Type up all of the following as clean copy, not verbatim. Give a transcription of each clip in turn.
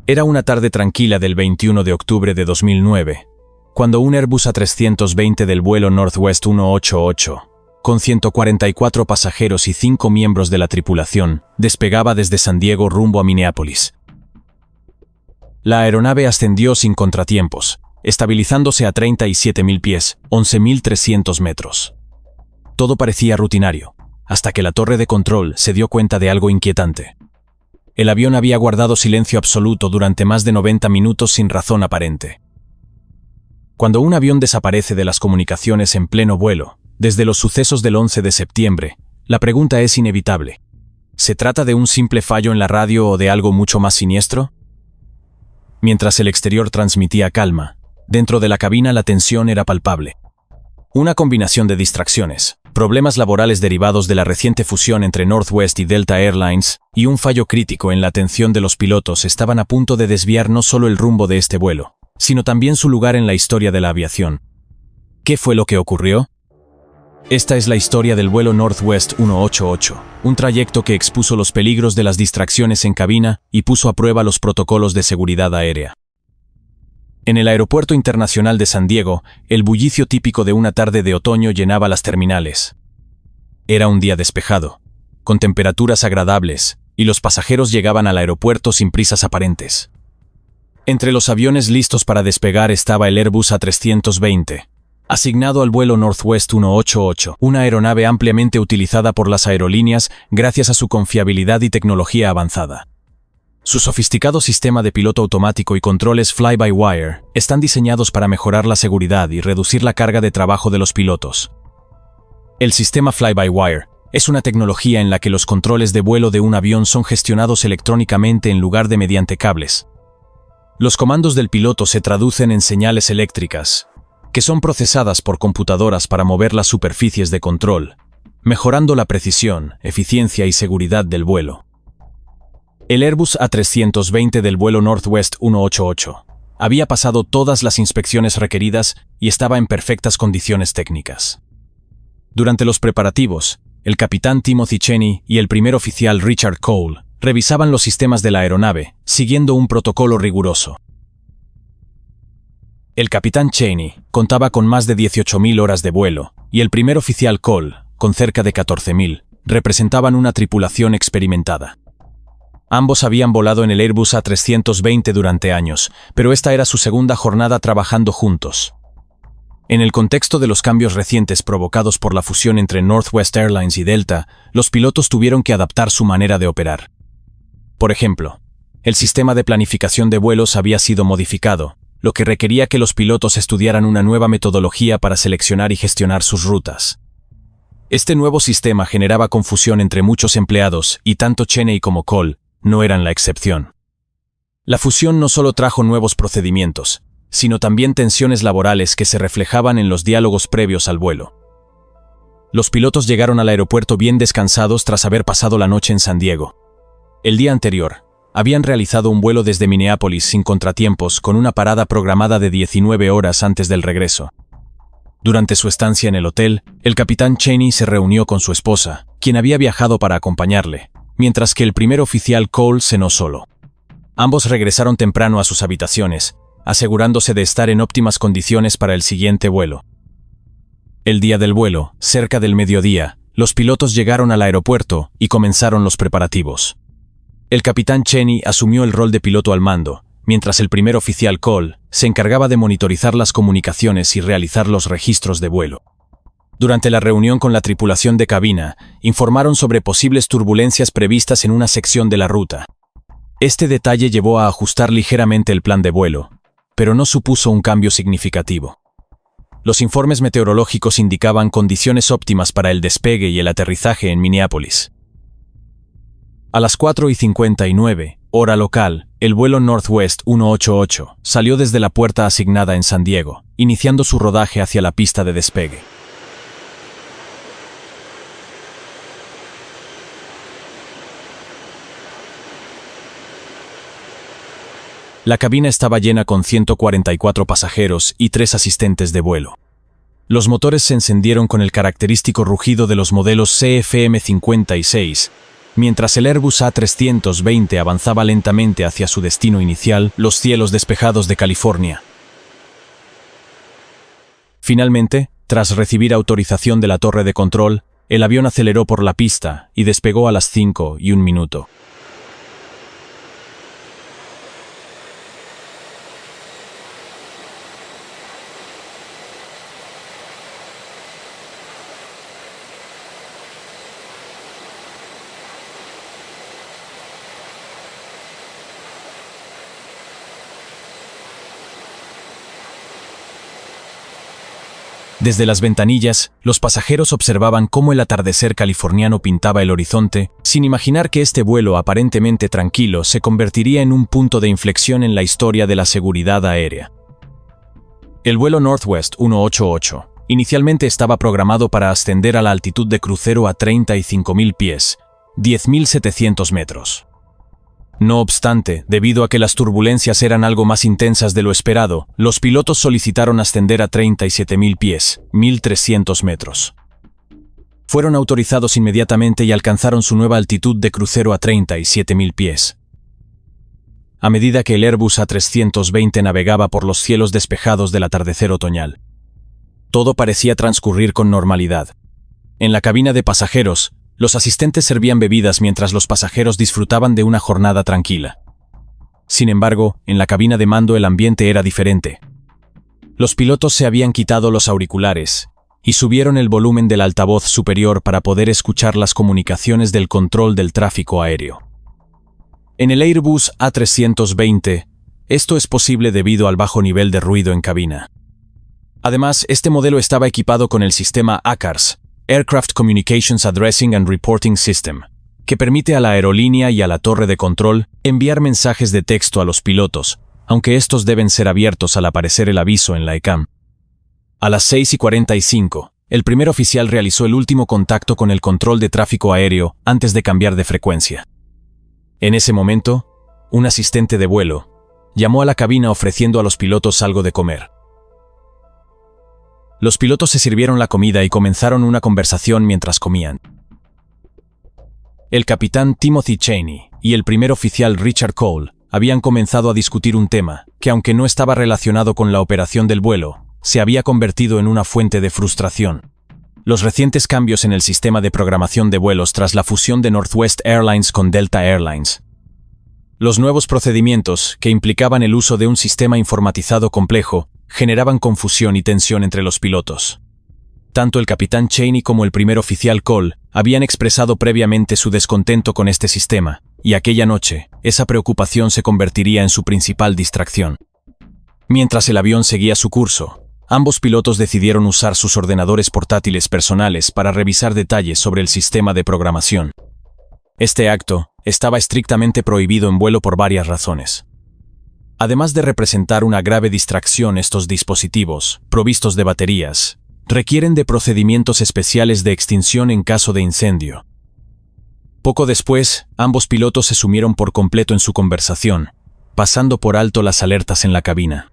Era una tarde tranquila del 21 de octubre de 2009, cuando un Airbus A320 del vuelo Northwest 188, con 144 pasajeros y 5 miembros de la tripulación, despegaba desde San Diego rumbo a Minneapolis. La aeronave ascendió sin contratiempos, estabilizándose a 37.000 pies, 11.300 metros. Todo parecía rutinario, hasta que la torre de control se dio cuenta de algo inquietante. El avión había guardado silencio absoluto durante más de 90 minutos sin razón aparente. Cuando un avión desaparece de las comunicaciones en pleno vuelo, desde los sucesos del 11 de septiembre, la pregunta es inevitable. ¿Se trata de un simple fallo en la radio o de algo mucho más siniestro? Mientras el exterior transmitía calma, dentro de la cabina la tensión era palpable. Una combinación de distracciones, problemas laborales derivados de la reciente fusión entre Northwest y Delta Airlines, y un fallo crítico en la atención de los pilotos estaban a punto de desviar no solo el rumbo de este vuelo, sino también su lugar en la historia de la aviación. ¿Qué fue lo que ocurrió? Esta es la historia del vuelo Northwest 188, un trayecto que expuso los peligros de las distracciones en cabina y puso a prueba los protocolos de seguridad aérea. En el Aeropuerto Internacional de San Diego, el bullicio típico de una tarde de otoño llenaba las terminales. Era un día despejado, con temperaturas agradables, y los pasajeros llegaban al aeropuerto sin prisas aparentes. Entre los aviones listos para despegar estaba el Airbus A320, asignado al vuelo Northwest 188, una aeronave ampliamente utilizada por las aerolíneas gracias a su confiabilidad y tecnología avanzada. Su sofisticado sistema de piloto automático y controles fly-by-wire están diseñados para mejorar la seguridad y reducir la carga de trabajo de los pilotos. El sistema fly-by-wire es una tecnología en la que los controles de vuelo de un avión son gestionados electrónicamente en lugar de mediante cables. Los comandos del piloto se traducen en señales eléctricas, que son procesadas por computadoras para mover las superficies de control, mejorando la precisión, eficiencia y seguridad del vuelo. El Airbus A320 del vuelo Northwest 188 había pasado todas las inspecciones requeridas y estaba en perfectas condiciones técnicas. Durante los preparativos, el capitán Timothy Cheney y el primer oficial Richard Cole revisaban los sistemas de la aeronave, siguiendo un protocolo riguroso. El capitán Cheney contaba con más de 18.000 horas de vuelo, y el primer oficial Cole, con cerca de 14.000, representaban una tripulación experimentada. Ambos habían volado en el Airbus A320 durante años, pero esta era su segunda jornada trabajando juntos. En el contexto de los cambios recientes provocados por la fusión entre Northwest Airlines y Delta, los pilotos tuvieron que adaptar su manera de operar. Por ejemplo, el sistema de planificación de vuelos había sido modificado, lo que requería que los pilotos estudiaran una nueva metodología para seleccionar y gestionar sus rutas. Este nuevo sistema generaba confusión entre muchos empleados y tanto Cheney como Cole no eran la excepción. La fusión no solo trajo nuevos procedimientos, sino también tensiones laborales que se reflejaban en los diálogos previos al vuelo. Los pilotos llegaron al aeropuerto bien descansados tras haber pasado la noche en San Diego. El día anterior, habían realizado un vuelo desde Minneapolis sin contratiempos con una parada programada de 19 horas antes del regreso. Durante su estancia en el hotel, el capitán Cheney se reunió con su esposa, quien había viajado para acompañarle, mientras que el primer oficial Cole cenó solo. Ambos regresaron temprano a sus habitaciones, asegurándose de estar en óptimas condiciones para el siguiente vuelo. El día del vuelo, cerca del mediodía, los pilotos llegaron al aeropuerto y comenzaron los preparativos. El capitán Cheney asumió el rol de piloto al mando, mientras el primer oficial Cole se encargaba de monitorizar las comunicaciones y realizar los registros de vuelo. Durante la reunión con la tripulación de cabina, informaron sobre posibles turbulencias previstas en una sección de la ruta. Este detalle llevó a ajustar ligeramente el plan de vuelo, pero no supuso un cambio significativo. Los informes meteorológicos indicaban condiciones óptimas para el despegue y el aterrizaje en Minneapolis. A las 4:59, hora local, el vuelo Northwest 188 salió desde la puerta asignada en San Diego, iniciando su rodaje hacia la pista de despegue. La cabina estaba llena con 144 pasajeros y 3 asistentes de vuelo. Los motores se encendieron con el característico rugido de los modelos CFM56, Mientras el Airbus A320 avanzaba lentamente hacia su destino inicial, los cielos despejados de California. Finalmente, tras recibir autorización de la torre de control, el avión aceleró por la pista y despegó a las 5:01. Desde las ventanillas, los pasajeros observaban cómo el atardecer californiano pintaba el horizonte, sin imaginar que este vuelo aparentemente tranquilo se convertiría en un punto de inflexión en la historia de la seguridad aérea. El vuelo Northwest 188 inicialmente estaba programado para ascender a la altitud de crucero a 35.000 pies, 10.700 metros. No obstante, debido a que las turbulencias eran algo más intensas de lo esperado, los pilotos solicitaron ascender a 37.000 pies, 1.300 metros. Fueron autorizados inmediatamente y alcanzaron su nueva altitud de crucero a 37.000 pies. A medida que el Airbus A320 navegaba por los cielos despejados del atardecer otoñal, todo parecía transcurrir con normalidad. En la cabina de pasajeros, los asistentes servían bebidas mientras los pasajeros disfrutaban de una jornada tranquila. Sin embargo, en la cabina de mando el ambiente era diferente. Los pilotos se habían quitado los auriculares y subieron el volumen del altavoz superior para poder escuchar las comunicaciones del control del tráfico aéreo. En el Airbus A320, esto es posible debido al bajo nivel de ruido en cabina. Además, este modelo estaba equipado con el sistema ACARS, Aircraft Communications Addressing and Reporting System, que permite a la aerolínea y a la torre de control enviar mensajes de texto a los pilotos, aunque estos deben ser abiertos al aparecer el aviso en la ECAM. A las 6:45, el primer oficial realizó el último contacto con el control de tráfico aéreo antes de cambiar de frecuencia. En ese momento, un asistente de vuelo llamó a la cabina ofreciendo a los pilotos algo de comer. Los pilotos se sirvieron la comida y comenzaron una conversación mientras comían. El capitán Timothy Cheney y el primer oficial Richard Cole habían comenzado a discutir un tema que, aunque no estaba relacionado con la operación del vuelo, se había convertido en una fuente de frustración. Los recientes cambios en el sistema de programación de vuelos tras la fusión de Northwest Airlines con Delta Airlines. Los nuevos procedimientos, que implicaban el uso de un sistema informatizado complejo, generaban confusión y tensión entre los pilotos. Tanto el capitán Cheney como el primer oficial Cole habían expresado previamente su descontento con este sistema, y aquella noche, esa preocupación se convertiría en su principal distracción. Mientras el avión seguía su curso, ambos pilotos decidieron usar sus ordenadores portátiles personales para revisar detalles sobre el sistema de programación. Este acto estaba estrictamente prohibido en vuelo por varias razones. Además de representar una grave distracción, estos dispositivos, provistos de baterías, requieren de procedimientos especiales de extinción en caso de incendio. Poco después, ambos pilotos se sumieron por completo en su conversación, pasando por alto las alertas en la cabina.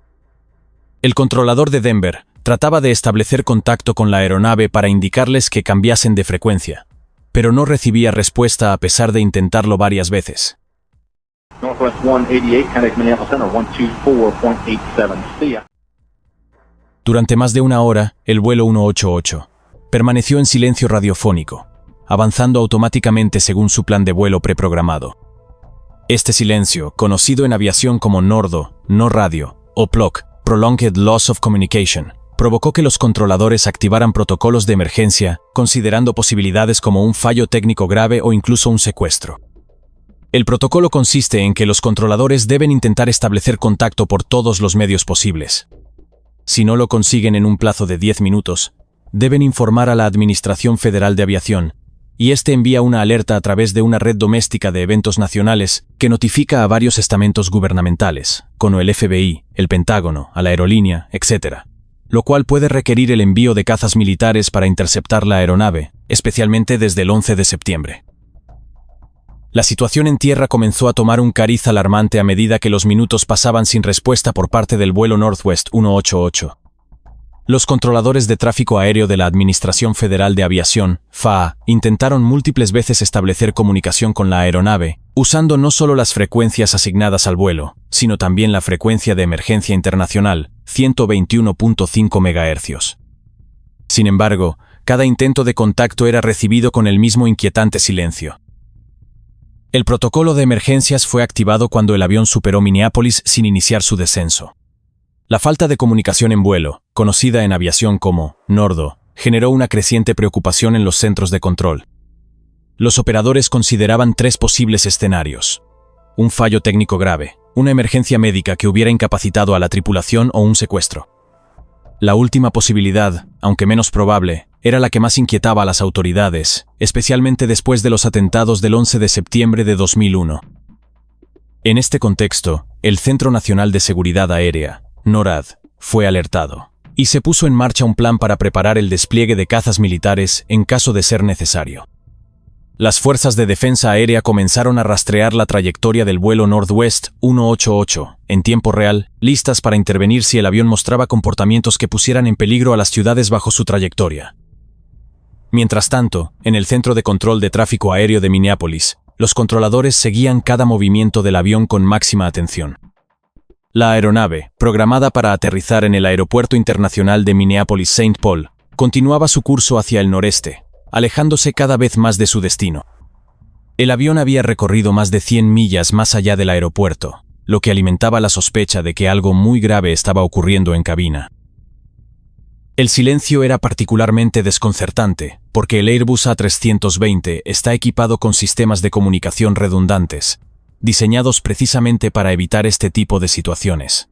El controlador de Denver trataba de establecer contacto con la aeronave para indicarles que cambiasen de frecuencia, pero no recibía respuesta a pesar de intentarlo varias veces. Northwest 188, contact Minneapolis Center 124.87. Durante más de una hora, el vuelo 188 permaneció en silencio radiofónico, avanzando automáticamente según su plan de vuelo preprogramado. Este silencio, conocido en aviación como NORDO, no radio, o PLOC, Prolonged Loss of Communication, provocó que los controladores activaran protocolos de emergencia, considerando posibilidades como un fallo técnico grave o incluso un secuestro. El protocolo consiste en que los controladores deben intentar establecer contacto por todos los medios posibles. Si no lo consiguen en un plazo de 10 minutos, deben informar a la Administración Federal de Aviación, y este envía una alerta a través de una red doméstica de eventos nacionales que notifica a varios estamentos gubernamentales, como el FBI, el Pentágono, a la aerolínea, etc., lo cual puede requerir el envío de cazas militares para interceptar la aeronave, especialmente desde el 11 de septiembre. La situación en tierra comenzó a tomar un cariz alarmante a medida que los minutos pasaban sin respuesta por parte del vuelo Northwest 188. Los controladores de tráfico aéreo de la Administración Federal de Aviación, FAA, intentaron múltiples veces establecer comunicación con la aeronave, usando no solo las frecuencias asignadas al vuelo, sino también la frecuencia de emergencia internacional, 121.5 MHz. Sin embargo, cada intento de contacto era recibido con el mismo inquietante silencio. El protocolo de emergencias fue activado cuando el avión superó Minneapolis sin iniciar su descenso. La falta de comunicación en vuelo, conocida en aviación como NORDO, generó una creciente preocupación en los centros de control. Los operadores consideraban 3 posibles escenarios: un fallo técnico grave, una emergencia médica que hubiera incapacitado a la tripulación o un secuestro. La última posibilidad, aunque menos probable, era la que más inquietaba a las autoridades, especialmente después de los atentados del 11 de septiembre de 2001. En este contexto, el Centro Nacional de Seguridad Aérea, NORAD, fue alertado, y se puso en marcha un plan para preparar el despliegue de cazas militares en caso de ser necesario. Las fuerzas de defensa aérea comenzaron a rastrear la trayectoria del vuelo Northwest 188 en tiempo real, listas para intervenir si el avión mostraba comportamientos que pusieran en peligro a las ciudades bajo su trayectoria. Mientras tanto, en el Centro de Control de Tráfico Aéreo de Minneapolis, los controladores seguían cada movimiento del avión con máxima atención. La aeronave, programada para aterrizar en el Aeropuerto Internacional de Minneapolis-Saint Paul, continuaba su curso hacia el noreste, alejándose cada vez más de su destino. El avión había recorrido más de 100 millas más allá del aeropuerto, lo que alimentaba la sospecha de que algo muy grave estaba ocurriendo en cabina. El silencio era particularmente desconcertante, porque el Airbus A320 está equipado con sistemas de comunicación redundantes, diseñados precisamente para evitar este tipo de situaciones.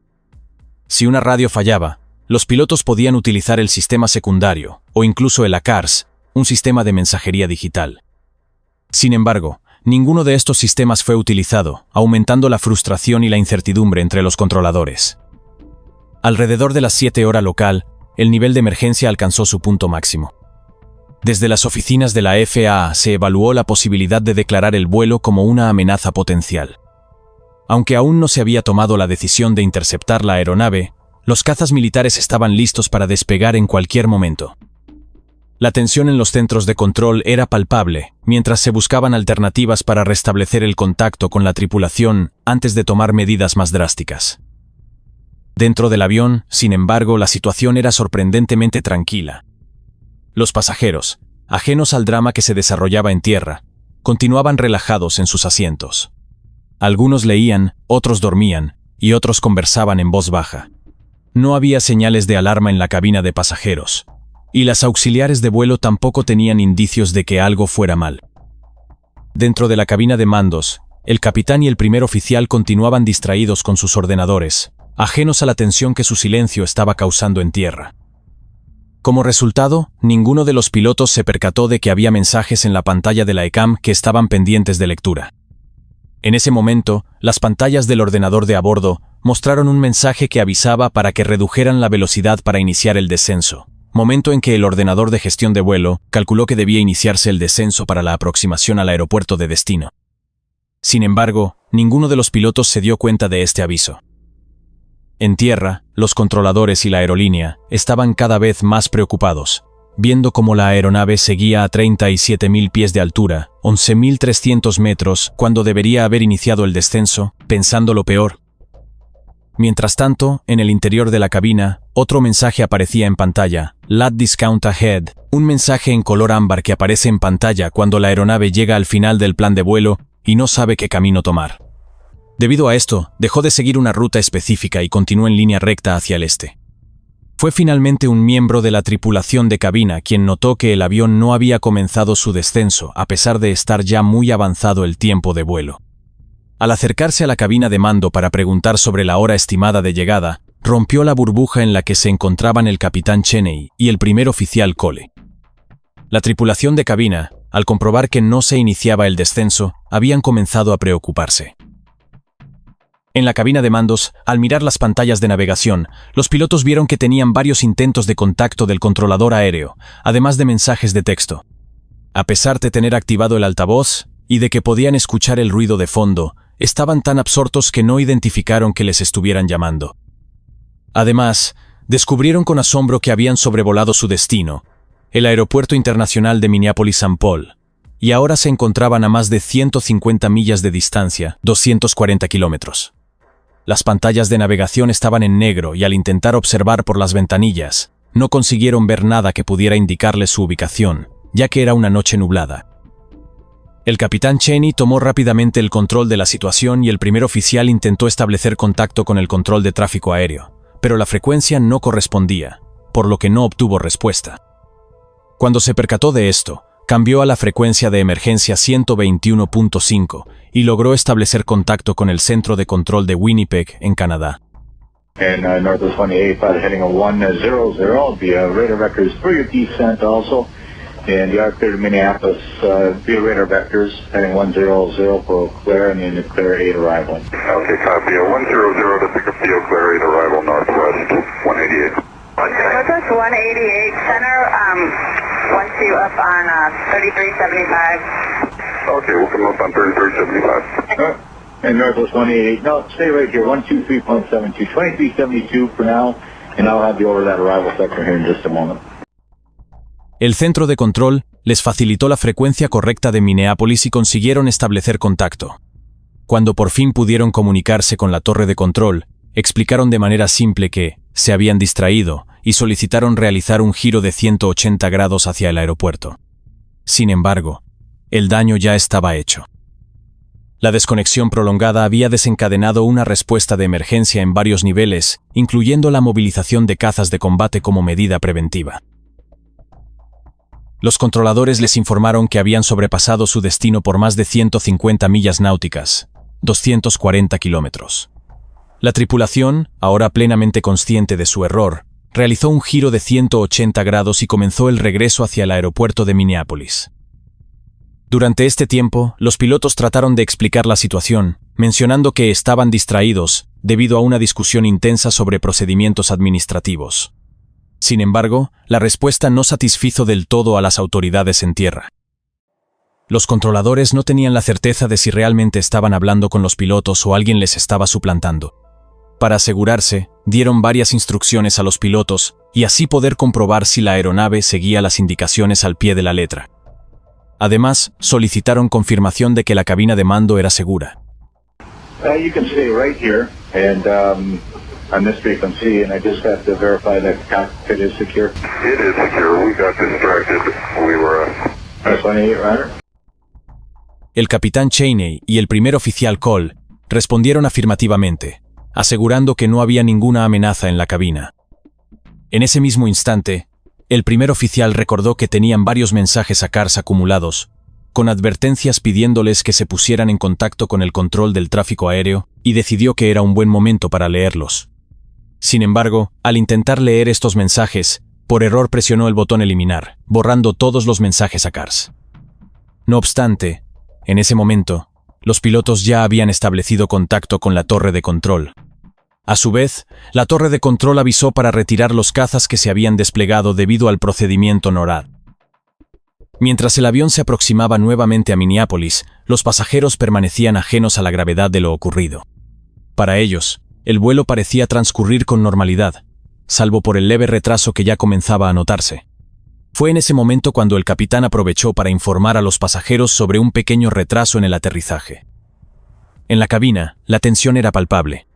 Si una radio fallaba, los pilotos podían utilizar el sistema secundario, o incluso el ACARS, un sistema de mensajería digital. Sin embargo, ninguno de estos sistemas fue utilizado, aumentando la frustración y la incertidumbre entre los controladores. Alrededor de las 7 horas local, el nivel de emergencia alcanzó su punto máximo. Desde las oficinas de la FAA se evaluó la posibilidad de declarar el vuelo como una amenaza potencial. Aunque aún no se había tomado la decisión de interceptar la aeronave, los cazas militares estaban listos para despegar en cualquier momento. La tensión en los centros de control era palpable, mientras se buscaban alternativas para restablecer el contacto con la tripulación antes de tomar medidas más drásticas. Dentro del avión, sin embargo, la situación era sorprendentemente tranquila. Los pasajeros, ajenos al drama que se desarrollaba en tierra, continuaban relajados en sus asientos. Algunos leían, otros dormían, y otros conversaban en voz baja. No había señales de alarma en la cabina de pasajeros, y las auxiliares de vuelo tampoco tenían indicios de que algo fuera mal. Dentro de la cabina de mandos, el capitán y el primer oficial continuaban distraídos con sus ordenadores, ajenos a la tensión que su silencio estaba causando en tierra. Como resultado, ninguno de los pilotos se percató de que había mensajes en la pantalla de la ECAM que estaban pendientes de lectura. En ese momento, las pantallas del ordenador de a bordo mostraron un mensaje que avisaba para que redujeran la velocidad para iniciar el descenso, momento en que el ordenador de gestión de vuelo calculó que debía iniciarse el descenso para la aproximación al aeropuerto de destino. Sin embargo, ninguno de los pilotos se dio cuenta de este aviso. En tierra, los controladores y la aerolínea estaban cada vez más preocupados, viendo cómo la aeronave seguía a 37.000 pies de altura, 11.300 metros, cuando debería haber iniciado el descenso, pensando lo peor. Mientras tanto, en el interior de la cabina, otro mensaje aparecía en pantalla: LAT Discount Ahead, un mensaje en color ámbar que aparece en pantalla cuando la aeronave llega al final del plan de vuelo y no sabe qué camino tomar. Debido a esto, dejó de seguir una ruta específica y continuó en línea recta hacia el este. Fue finalmente un miembro de la tripulación de cabina quien notó que el avión no había comenzado su descenso a pesar de estar ya muy avanzado el tiempo de vuelo. Al acercarse a la cabina de mando para preguntar sobre la hora estimada de llegada, rompió la burbuja en la que se encontraban el capitán Cheney y el primer oficial Cole. La tripulación de cabina, al comprobar que no se iniciaba el descenso, habían comenzado a preocuparse. En la cabina de mandos, al mirar las pantallas de navegación, los pilotos vieron que tenían varios intentos de contacto del controlador aéreo, además de mensajes de texto. A pesar de tener activado el altavoz y de que podían escuchar el ruido de fondo, estaban tan absortos que no identificaron que les estuvieran llamando. Además, descubrieron con asombro que habían sobrevolado su destino, el Aeropuerto Internacional de Minneapolis-St. Paul, y ahora se encontraban a más de 150 millas de distancia, 240 kilómetros. Las pantallas de navegación estaban en negro y al intentar observar por las ventanillas, no consiguieron ver nada que pudiera indicarles su ubicación, ya que era una noche nublada. El capitán Cheney tomó rápidamente el control de la situación y el primer oficial intentó establecer contacto con el control de tráfico aéreo, pero la frecuencia no correspondía, por lo que no obtuvo respuesta. Cuando se percató de esto, cambió a la frecuencia de emergencia 121.5 y logró establecer contacto con el centro de control de Winnipeg, en Canadá. And Northwest 188 heading a 100, via radar vectors for your descent also. And you are clear to Minneapolis via radar vectors heading 100 for Claire and the Claire 8 arrival. Okay, copy. 100 to pick up the Eau Claire 8 arrival Northwest 188. Northwest 188 center wants you up on 3375. Okay, we'll come up on 3375. And Northwest 188, no, stay right here, 123.72, 2372 for now, and I'll have you over that arrival sector here in just a moment. El centro de control les facilitó la frecuencia correcta de Minneapolis y consiguieron establecer contacto. Cuando por fin pudieron comunicarse con la torre de control, explicaron de manera simple que se habían distraído y solicitaron realizar un giro de 180 grados hacia el aeropuerto. Sin embargo, el daño ya estaba hecho. La desconexión prolongada había desencadenado una respuesta de emergencia en varios niveles, incluyendo la movilización de cazas de combate como medida preventiva. Los controladores les informaron que habían sobrepasado su destino por más de 150 millas náuticas, 240 kilómetros. La tripulación, ahora plenamente consciente de su error, realizó un giro de 180 grados y comenzó el regreso hacia el aeropuerto de Minneapolis. Durante este tiempo, los pilotos trataron de explicar la situación, mencionando que estaban distraídos debido a una discusión intensa sobre procedimientos administrativos. Sin embargo, la respuesta no satisfizo del todo a las autoridades en tierra. Los controladores no tenían la certeza de si realmente estaban hablando con los pilotos o alguien les estaba suplantando. Para asegurarse, dieron varias instrucciones a los pilotos y así poder comprobar si la aeronave seguía las indicaciones al pie de la letra. Además, solicitaron confirmación de que la cabina de mando era segura. You can stay right here, and on this frequency, and I just have to verify that the cockpit is secure. It is secure. We got distracted. We were... Northwest 188, Ryder. El capitán Cheney y el primer oficial Cole respondieron afirmativamente, asegurando que no había ninguna amenaza en la cabina. En ese mismo instante, el primer oficial recordó que tenían varios mensajes a CARS acumulados, con advertencias pidiéndoles que se pusieran en contacto con el control del tráfico aéreo, y decidió que era un buen momento para leerlos. Sin embargo, al intentar leer estos mensajes, por error presionó el botón eliminar, borrando todos los mensajes a CARS. No obstante, en ese momento, los pilotos ya habían establecido contacto con la torre de control. A su vez, la torre de control avisó para retirar los cazas que se habían desplegado debido al procedimiento NORAD. Mientras el avión se aproximaba nuevamente a Minneapolis, los pasajeros permanecían ajenos a la gravedad de lo ocurrido. Para ellos, el vuelo parecía transcurrir con normalidad, salvo por el leve retraso que ya comenzaba a notarse. Fue en ese momento cuando el capitán aprovechó para informar a los pasajeros sobre un pequeño retraso en el aterrizaje. En la cabina, la tensión era palpable.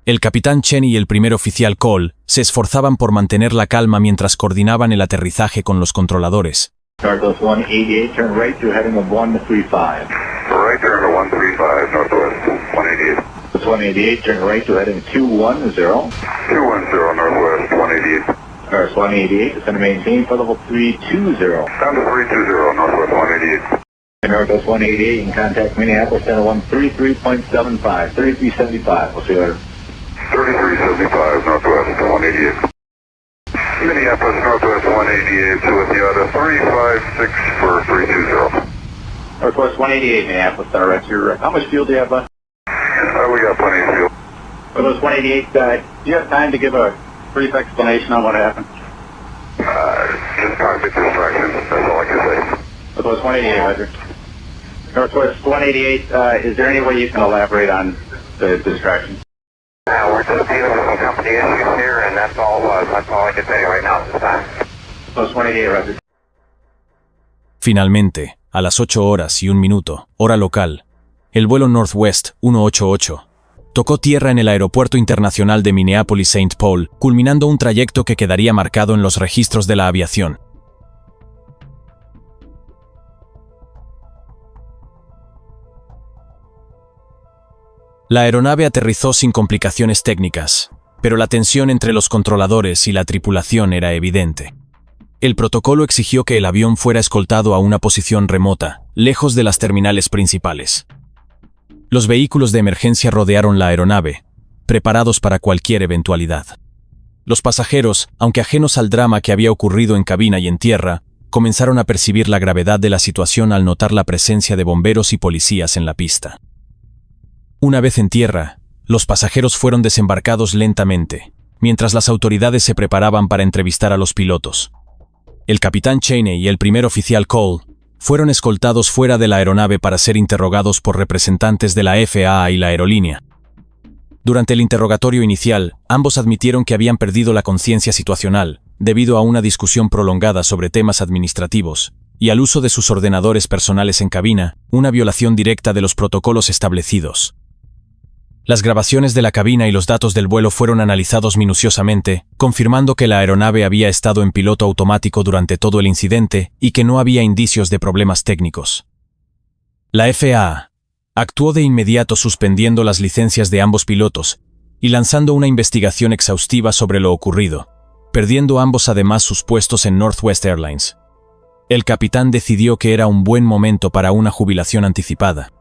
El capitán Cheney y el primer oficial Cole se esforzaban por mantener la calma mientras coordinaban el aterrizaje con los controladores. Northwest 188, turn right to heading of 135. Right turn to 135, Northwest 188. Northwest 188, turn right to heading 210. 210, Northwest 188. Northwest 188 is going to maintain for level 320. Down to 320, Northwest 188. Northwest 188, you can contact Minneapolis Center 133.75, 3375. We'll see you later. 3375, Northwest 188. Minneapolis, Northwest 188, with you at a 356 for 320. Northwest 188, Minneapolis Center, that's your, how much fuel do you have left? We got plenty of fuel. Northwest 188, do you have time to give a brief explanation on what happened? Just cockpit distraction, that's all I can say. Northwest 188, Roger. Northwest 188, is there any way you can elaborate on the distraction? We're just dealing with some company issues here, and that's all I can tell you right now at this time. Plus 188 record. Finalmente, a las 8:01, hora local, el vuelo Northwest 188 tocó tierra en el Aeropuerto Internacional de Minneapolis-St. Paul, culminando un trayecto que quedaría marcado en los registros de la aviación. La aeronave aterrizó sin complicaciones técnicas, pero la tensión entre los controladores y la tripulación era evidente. El protocolo exigió que el avión fuera escoltado a una posición remota, lejos de las terminales principales. Los vehículos de emergencia rodearon la aeronave, preparados para cualquier eventualidad. Los pasajeros, aunque ajenos al drama que había ocurrido en cabina y en tierra, comenzaron a percibir la gravedad de la situación al notar la presencia de bomberos y policías en la pista. Una vez en tierra, los pasajeros fueron desembarcados lentamente, mientras las autoridades se preparaban para entrevistar a los pilotos. El capitán Cheney y el primer oficial Cole fueron escoltados fuera de la aeronave para ser interrogados por representantes de la FAA y la aerolínea. Durante el interrogatorio inicial, ambos admitieron que habían perdido la conciencia situacional, debido a una discusión prolongada sobre temas administrativos, y al uso de sus ordenadores personales en cabina, una violación directa de los protocolos establecidos. Las grabaciones de la cabina y los datos del vuelo fueron analizados minuciosamente, confirmando que la aeronave había estado en piloto automático durante todo el incidente y que no había indicios de problemas técnicos. La FAA actuó de inmediato suspendiendo las licencias de ambos pilotos y lanzando una investigación exhaustiva sobre lo ocurrido, perdiendo ambos además sus puestos en Northwest Airlines. El capitán decidió que era un buen momento para una jubilación anticipada.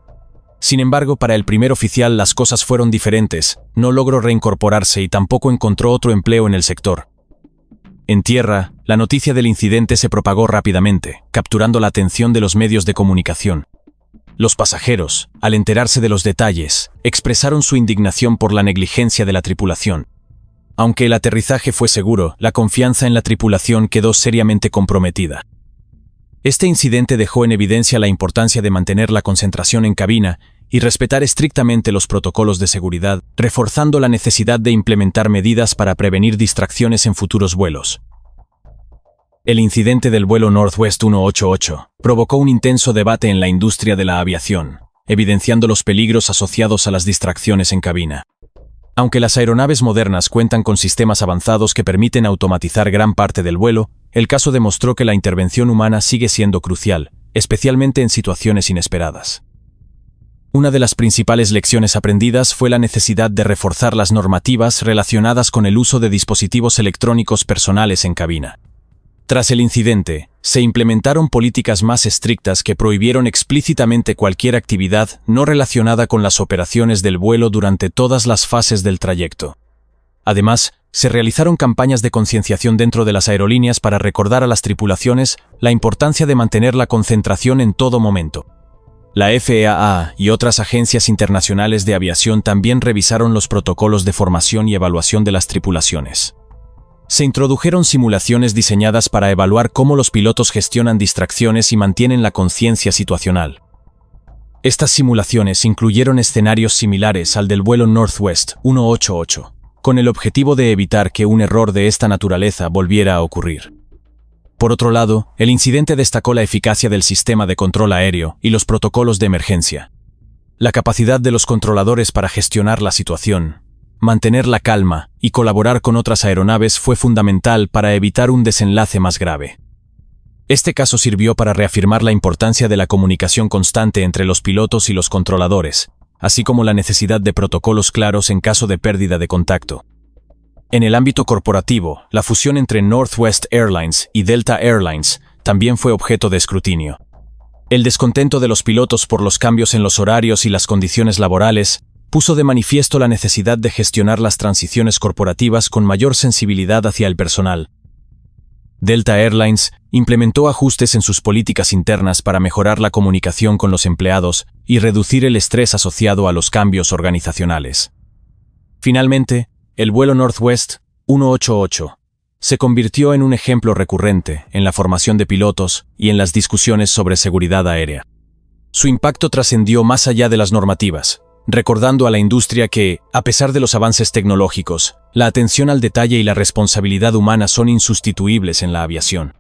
Sin embargo, para el primer oficial las cosas fueron diferentes, no logró reincorporarse y tampoco encontró otro empleo en el sector. En tierra, la noticia del incidente se propagó rápidamente, capturando la atención de los medios de comunicación. Los pasajeros, al enterarse de los detalles, expresaron su indignación por la negligencia de la tripulación. Aunque el aterrizaje fue seguro, la confianza en la tripulación quedó seriamente comprometida. Este incidente dejó en evidencia la importancia de mantener la concentración en cabina y respetar estrictamente los protocolos de seguridad, reforzando la necesidad de implementar medidas para prevenir distracciones en futuros vuelos. El incidente del vuelo Northwest 188 provocó un intenso debate en la industria de la aviación, evidenciando los peligros asociados a las distracciones en cabina. Aunque las aeronaves modernas cuentan con sistemas avanzados que permiten automatizar gran parte del vuelo, el caso demostró que la intervención humana sigue siendo crucial, especialmente en situaciones inesperadas. Una de las principales lecciones aprendidas fue la necesidad de reforzar las normativas relacionadas con el uso de dispositivos electrónicos personales en cabina. Tras el incidente, se implementaron políticas más estrictas que prohibieron explícitamente cualquier actividad no relacionada con las operaciones del vuelo durante todas las fases del trayecto. Además, se realizaron campañas de concienciación dentro de las aerolíneas para recordar a las tripulaciones la importancia de mantener la concentración en todo momento. La FAA y otras agencias internacionales de aviación también revisaron los protocolos de formación y evaluación de las tripulaciones. Se introdujeron simulaciones diseñadas para evaluar cómo los pilotos gestionan distracciones y mantienen la conciencia situacional. Estas simulaciones incluyeron escenarios similares al del vuelo Northwest 188, con el objetivo de evitar que un error de esta naturaleza volviera a ocurrir. Por otro lado, el incidente destacó la eficacia del sistema de control aéreo y los protocolos de emergencia. La capacidad de los controladores para gestionar la situación, mantener la calma y colaborar con otras aeronaves fue fundamental para evitar un desenlace más grave. Este caso sirvió para reafirmar la importancia de la comunicación constante entre los pilotos y los controladores, así como la necesidad de protocolos claros en caso de pérdida de contacto. En el ámbito corporativo, la fusión entre Northwest Airlines y Delta Airlines también fue objeto de escrutinio. El descontento de los pilotos por los cambios en los horarios y las condiciones laborales puso de manifiesto la necesidad de gestionar las transiciones corporativas con mayor sensibilidad hacia el personal. Delta Airlines implementó ajustes en sus políticas internas para mejorar la comunicación con los empleados y reducir el estrés asociado a los cambios organizacionales. Finalmente, el vuelo Northwest 188 se convirtió en un ejemplo recurrente en la formación de pilotos y en las discusiones sobre seguridad aérea. Su impacto trascendió más allá de las normativas, recordando a la industria que, a pesar de los avances tecnológicos, la atención al detalle y la responsabilidad humana son insustituibles en la aviación.